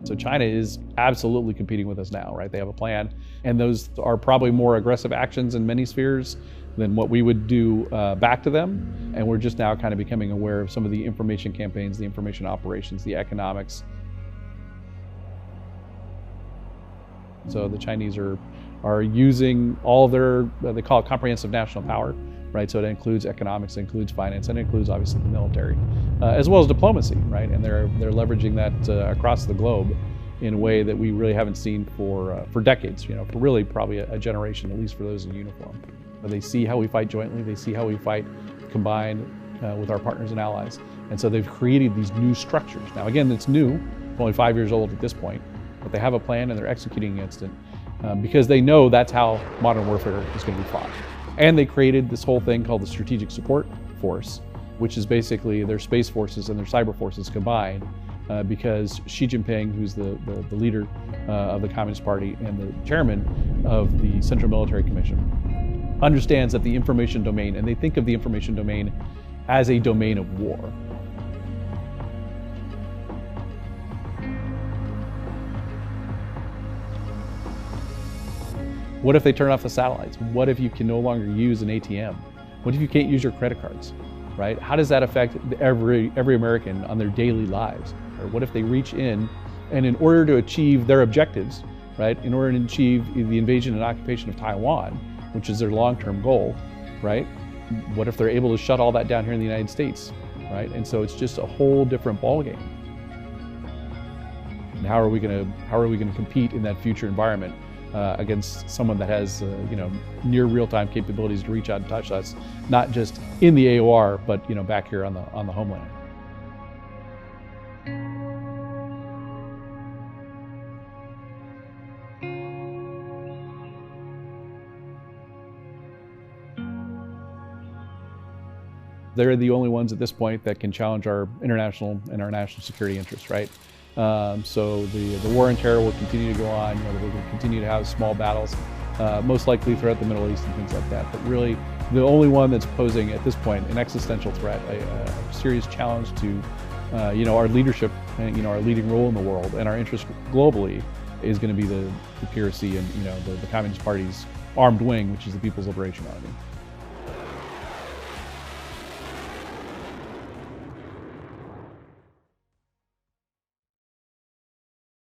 So China is absolutely competing with us now, right? They have a plan, and those are probably more aggressive actions in many spheres than what we would do back to them. And we're just now kind of becoming aware of some of the information campaigns, the information operations, the economics. So the Chinese are using all their, they call it comprehensive national power, right? So it includes economics, it includes finance, and it includes obviously the military, as well as diplomacy, right? And they're leveraging that across the globe in a way that we really haven't seen for decades, for really probably a generation, at least for those in uniform. They see how we fight jointly, they see how we fight combined with our partners and allies. And so they've created these new structures. Now again, it's new, only 5 years old at this point, but they have a plan and they're executing against it because they know that's how modern warfare is going to be fought. And they created this whole thing called the Strategic Support Force, which is basically their space forces and their cyber forces combined because Xi Jinping, who's the leader of the Communist Party and the chairman of the Central Military Commission, understands that the information domain, and they think of the information domain as a domain of war. What if they turn off the satellites? What if you can no longer use an ATM? What if you can't use your credit cards, right? How does that affect every American on their daily lives? Or what if they reach in and in order to achieve their objectives, right? In order to achieve the invasion and occupation of Taiwan, which is their long-term goal, right? What if they're able to shut all that down here in the United States, right? And so it's just a whole different ballgame. And how are we going to compete in that future environment against someone that has near real-time capabilities to reach out and touch us, not just in the AOR, but back here on the homeland. They're the only ones at this point that can challenge our international and our national security interests, right? So the war on terror will continue to go on. They will continue to have small battles, most likely throughout the Middle East and things like that. But really, the only one that's posing at this point an existential threat, a serious challenge to our leadership, our leading role in the world and our interest globally, is going to be the PRC and the Communist Party's armed wing, which is the People's Liberation Army.